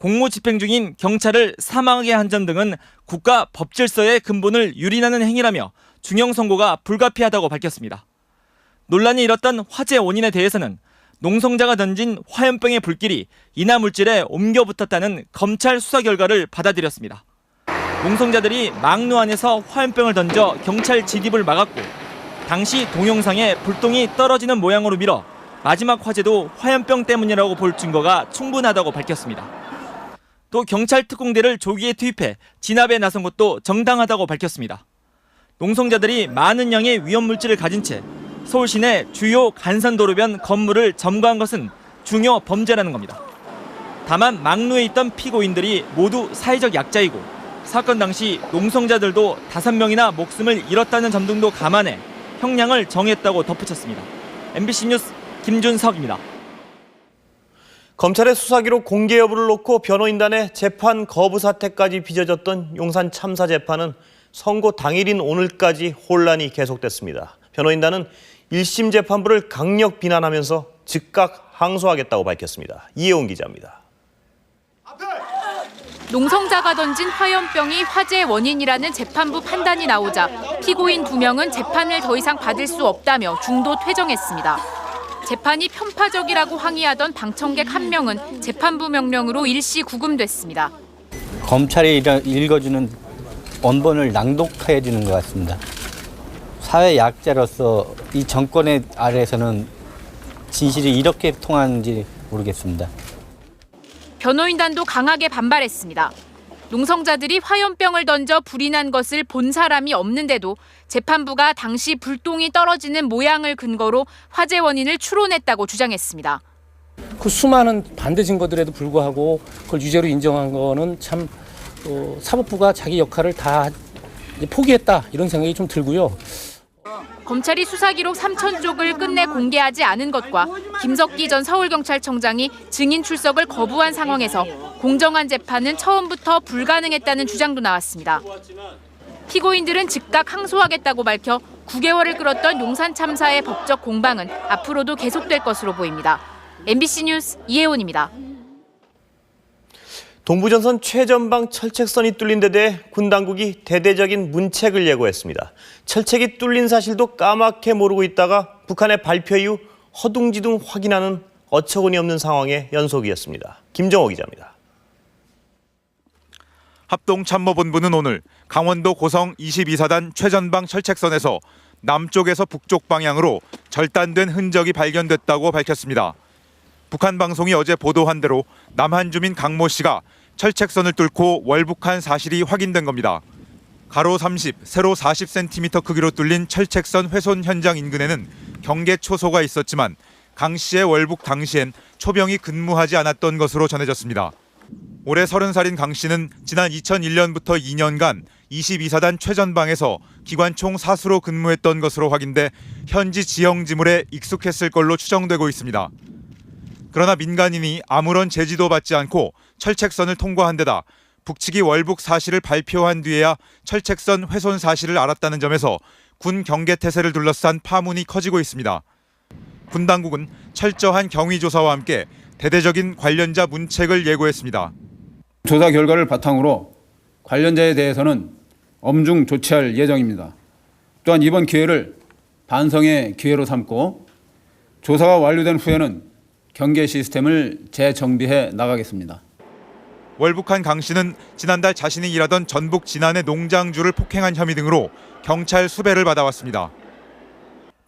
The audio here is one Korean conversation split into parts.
공무 집행 중인 경찰을 사망하게 한 점 등은 국가 법질서의 근본을 유린하는 행위라며 중형 선고가 불가피하다고 밝혔습니다. 논란이 일었던 화재 원인에 대해서는 농성자가 던진 화염병의 불길이 인화 물질에 옮겨 붙었다는 검찰 수사 결과를 받아들였습니다. 농성자들이 망루 안에서 화염병을 던져 경찰 진입을 막았고 당시 동영상에 불똥이 떨어지는 모양으로 밀어 마지막 화재도 화염병 때문이라고 볼 증거가 충분하다고 밝혔습니다. 또 경찰 특공대를 조기에 투입해 진압에 나선 것도 정당하다고 밝혔습니다. 농성자들이 많은 양의 위험물질을 가진 채 서울 시내 주요 간선도로변 건물을 점거한 것은 중요 범죄라는 겁니다. 다만 망루에 있던 피고인들이 모두 사회적 약자이고 사건 당시 농성자들도 5명이나 목숨을 잃었다는 점 등도 감안해 형량을 정했다고 덧붙였습니다. MBC 뉴스 김준석입니다. 검찰의 수사 기록 공개 여부를 놓고 변호인단의 재판 거부 사태까지 빚어졌던 용산 참사 재판은 선고 당일인 오늘까지 혼란이 계속됐습니다. 변호인단은 1심 재판부를 강력 비난하면서 즉각 항소하겠다고 밝혔습니다. 이혜원 기자입니다. 농성자가 던진 화염병이 화재의 원인이라는 재판부 판단이 나오자 피고인 2명은 재판을 더 이상 받을 수 없다며 중도 퇴정했습니다. 재판이 편파적이라고 항의하던 방청객 1명은 재판부 명령으로 일시 구금됐습니다. 검찰이 읽어주는 원본을 낭독해 주는 것 같습니다. 사회 약자로서 이 정권의 아래에서는 진실이 이렇게 통하는지 모르겠습니다. 변호인단도 강하게 반발했습니다. 농성자들이 화염병을 던져 불이 난 것을 본 사람이 없는데도 재판부가 당시 불똥이 떨어지는 모양을 근거로 화재 원인을 추론했다고 주장했습니다. 그 수많은 반대 증거들에도 불구하고 그걸 유죄로 인정한 거는 참 사법부가 자기 역할을 다 포기했다 이런 생각이 좀 들고요. 검찰이 수사 기록 3,000쪽을 끝내 공개하지 않은 것과 김석기 전 서울경찰청장이 증인 출석을 거부한 상황에서 공정한 재판은 처음부터 불가능했다는 주장도 나왔습니다. 피고인들은 즉각 항소하겠다고 밝혀 9개월을 끌었던 용산 참사의 법적 공방은 앞으로도 계속될 것으로 보입니다. MBC 뉴스 이혜원입니다. 동부전선 최전방 철책선이 뚫린 데 대해 군 당국이 대대적인 문책을 예고했습니다. 철책이 뚫린 사실도 까맣게 모르고 있다가 북한의 발표 이후 허둥지둥 확인하는 어처구니 없는 상황의 연속이었습니다. 김정호 기자입니다. 합동참모본부는 오늘 강원도 고성 22사단 최전방 철책선에서 남쪽에서 북쪽 방향으로 절단된 흔적이 발견됐다고 밝혔습니다. 북한 방송이 어제 보도한 대로 남한 주민 강모 씨가 철책선을 뚫고 월북한 사실이 확인된 겁니다. 가로 30, 세로 40cm 크기로 뚫린 철책선 훼손 현장 인근에는 경계 초소가 있었지만 강 씨의 월북 당시엔 초병이 근무하지 않았던 것으로 전해졌습니다. 올해 30살인 강 씨는 지난 2001년부터 2년간 22사단 최전방에서 기관총 사수로 근무했던 것으로 확인돼 현지 지형 지물에 익숙했을 걸로 추정되고 있습니다. 그러나 민간인이 아무런 제지도 받지 않고 철책선을 통과한 데다 북측이 월북 사실을 발표한 뒤에야 철책선 훼손 사실을 알았다는 점에서 군 경계태세를 둘러싼 파문이 커지고 있습니다. 군 당국은 철저한 경위 조사와 함께 대대적인 관련자 문책을 예고했습니다. 조사 결과를 바탕으로 관련자에 대해서는 엄중 조치할 예정입니다. 또한 이번 기회를 반성의 기회로 삼고 조사가 완료된 후에는 경계 시스템을 재정비해 나가겠습니다. 월북한 강 씨는 지난달 자신이 일하던 전북 진안의 농장주를 폭행한 혐의 등으로 경찰 수배를 받아왔습니다.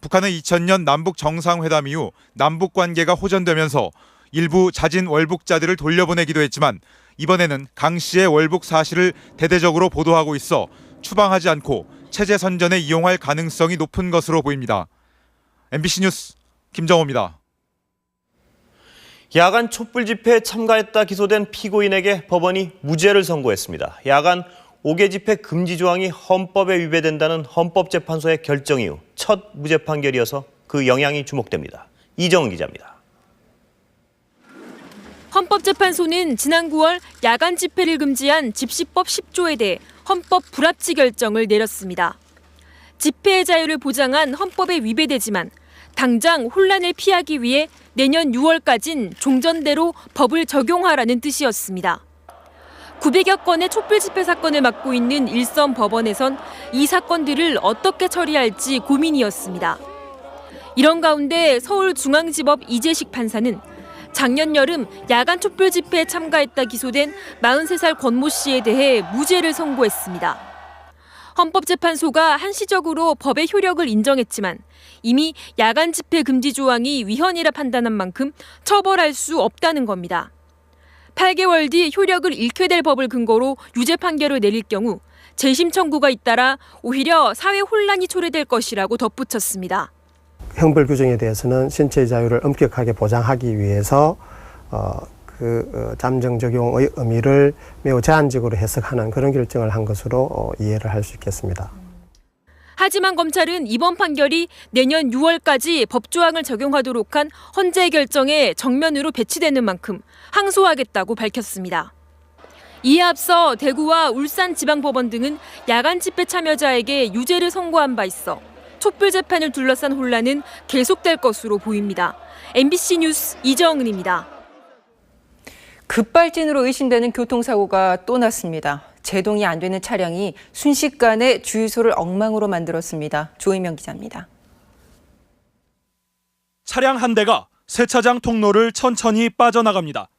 북한은 2000년 남북 정상회담 이후 남북 관계가 호전되면서 일부 자진 월북자들을 돌려보내기도 했지만 이번에는 강 씨의 월북 사실을 대대적으로 보도하고 있어 추방하지 않고 체제 선전에 이용할 가능성이 높은 것으로 보입니다. MBC 뉴스 김정호입니다. 야간 촛불 집회에 참가했다 기소된 피고인에게 법원이 무죄를 선고했습니다. 야간 5개 집회 금지 조항이 헌법에 위배된다는 헌법재판소의 결정 이후 첫 무죄 판결이어서 그 영향이 주목됩니다. 이정은 기자입니다. 헌법재판소는 지난 9월 야간 집회를 금지한 집시법 10조에 대해 헌법 불합치 결정을 내렸습니다. 집회의 자유를 보장한 헌법에 위배되지만 당장 혼란을 피하기 위해 내년 6월까진 종전대로 법을 적용하라는 뜻이었습니다. 900여 건의 촛불 집회 사건을 맡고 있는 일선 법원에선 이 사건들을 어떻게 처리할지 고민이었습니다. 이런 가운데 서울중앙지법 이재식 판사는 작년 여름 야간 촛불 집회에 참가했다 기소된 43살 권모 씨에 대해 무죄를 선고했습니다. 헌법재판소가 한시적으로 법의 효력을 인정했지만 이미 야간 집회 금지 조항이 위헌이라 판단한 만큼 처벌할 수 없다는 겁니다. 8개월 뒤 효력을 잃게 될 법을 근거로 유죄 판결을 내릴 경우 재심 청구가 잇따라 오히려 사회 혼란이 초래될 것이라고 덧붙였습니다. 형벌 규정에 대해서는 신체의 자유를 엄격하게 보장하기 위해서 잠정 적용의 의미를 매우 제한적으로 해석하는 그런 결정을 한 것으로 이해를 할 수 있겠습니다. 하지만 검찰은 이번 판결이 내년 6월까지 법조항을 적용하도록 한 헌재 결정에 정면으로 배치되는 만큼 항소하겠다고 밝혔습니다. 이에 앞서 대구와 울산지방법원 등은 야간 집회 참여자에게 유죄를 선고한 바 있어 촛불 재판을 둘러싼 혼란은 계속될 것으로 보입니다. MBC 뉴스 이정은입니다. 급발진으로 의심되는 교통사고가 또 났습니다. 제동이 안 되는 차량이 순식간에 주유소를 엉망으로 만들었습니다. 조희명 기자입니다. 차량 한 대가 세차장 통로를 천천히 빠져나갑니다.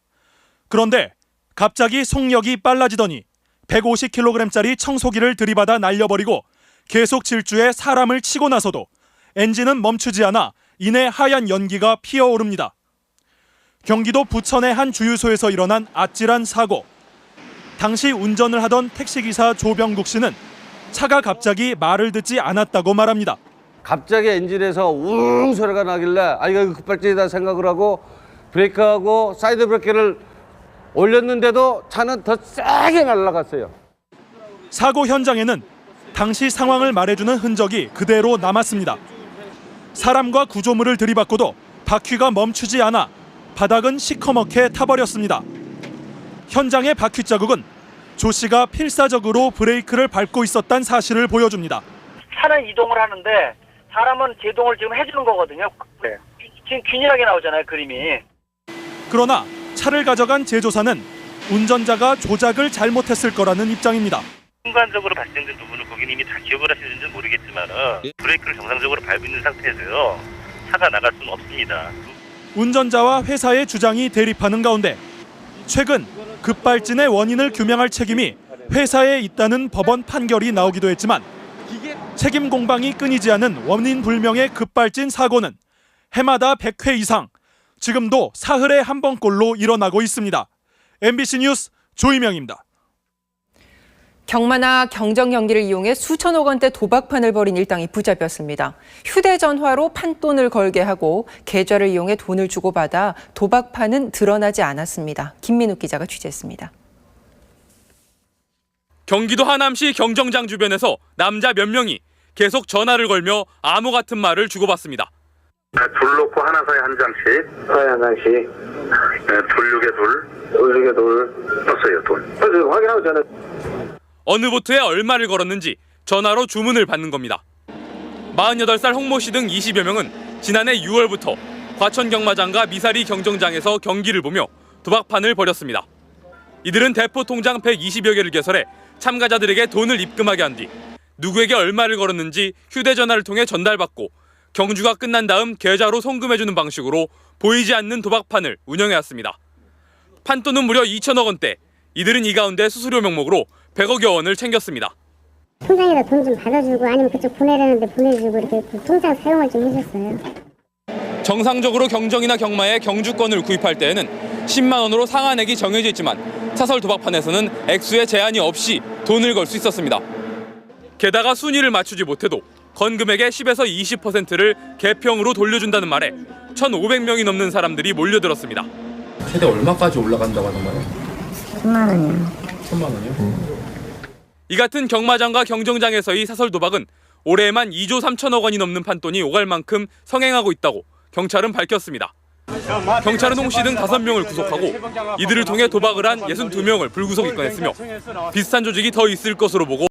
그런데 갑자기 속력이 빨라지더니 150kg짜리 청소기를 들이받아 날려버리고 계속 질주해 사람을 치고 나서도 엔진은 멈추지 않아 이내 하얀 연기가 피어오릅니다. 경기도 부천의 한 주유소에서 일어난 아찔한 사고. 당시 운전을 하던 택시기사 조병국 씨는 차가 갑자기 말을 듣지 않았다고 말합니다. 갑자기 엔진에서 웅 소리가 나길래 이거 급발진이다 생각을 하고 브레이크하고 사이드 브레이크를 올렸는데도 차는 더 세게 날아갔어요. 사고 현장에는 당시 상황을 말해주는 흔적이 그대로 남았습니다. 사람과 구조물을 들이받고도 바퀴가 멈추지 않아 바닥은 시커멓게 타버렸습니다. 현장의 바퀴 자국은 조 씨가 필사적으로 브레이크를 밟고 있었다는 사실을 보여줍니다. 차는 이동을 하는데 사람은 제동을 지금 해주는 거거든요. 지금 균일하게 나오잖아요, 그림이. 그러나 차를 가져간 제조사는 운전자가 조작을 잘못했을 거라는 입장입니다. 순간적으로 발생된 부분을 고객님이 다 기억을 하시는지 모르겠지만 브레이크를 정상적으로 밟고 있는 상태에서요. 차가 나갈 수는 없습니다. 운전자와 회사의 주장이 대립하는 가운데 최근 급발진의 원인을 규명할 책임이 회사에 있다는 법원 판결이 나오기도 했지만 책임 공방이 끊이지 않은 원인 불명의 급발진 사고는 해마다 100회 이상, 지금도 사흘에 한 번꼴로 일어나고 있습니다. MBC 뉴스 조희명입니다. 경마나 경정 경기를 이용해 수천억 원대 도박판을 벌인 일당이 붙잡혔습니다. 휴대전화로 판돈을 걸게 하고 계좌를 이용해 돈을 주고받아 도박판은 드러나지 않았습니다. 김민욱 기자가 취재했습니다. 경기도 하남시 경정장 주변에서 남자 몇 명이 계속 전화를 걸며 암호 같은 말을 주고받습니다. 둘 놓고 하나 사이 한 장씩. 사이 한 장씩. 둘 6에 둘. 둘 6에 둘. 떴어요, 돈. 그래서 확인하고 전화. 어느 보트에 얼마를 걸었는지 전화로 주문을 받는 겁니다. 48살 홍모 씨 등 20여 명은 지난해 6월부터 과천 경마장과 미사리 경정장에서 경기를 보며 도박판을 벌였습니다. 이들은 대포 통장 120여 개를 개설해 참가자들에게 돈을 입금하게 한 뒤 누구에게 얼마를 걸었는지 휴대전화를 통해 전달받고 경주가 끝난 다음 계좌로 송금해주는 방식으로 보이지 않는 도박판을 운영해왔습니다. 판돈은 무려 2천억 원대. 이들은 이 가운데 수수료 명목으로 100억여 원을 챙겼습니다. 통장에다 돈 좀 받아주고 아니면 그쪽 보내라는데 보내주고 이렇게 통장 사용을 좀 해줬어요. 정상적으로 경정이나 경마에 경주권을 구입할 때에는 10만 원으로 상한액이 정해져 있지만 사설 도박판에서는 액수에 제한이 없이 돈을 걸 수 있었습니다. 게다가 순위를 맞추지 못해도 건 금액의 10에서 20%를 개평으로 돌려준다는 말에 1,500명이 넘는 사람들이 몰려들었습니다. 최대 얼마까지 올라간다고 하던가요? 10만 원이요. 1000만 원이요? 이 같은 경마장과 경정장에서의 사설 도박은 올해에만 2조 3천억 원이 넘는 판돈이 오갈 만큼 성행하고 있다고 경찰은 밝혔습니다. 경찰은 홍 씨 등 5명을 구속하고 이들을 통해 도박을 한 62명을 불구속 입건했으며 비슷한 조직이 더 있을 것으로 보고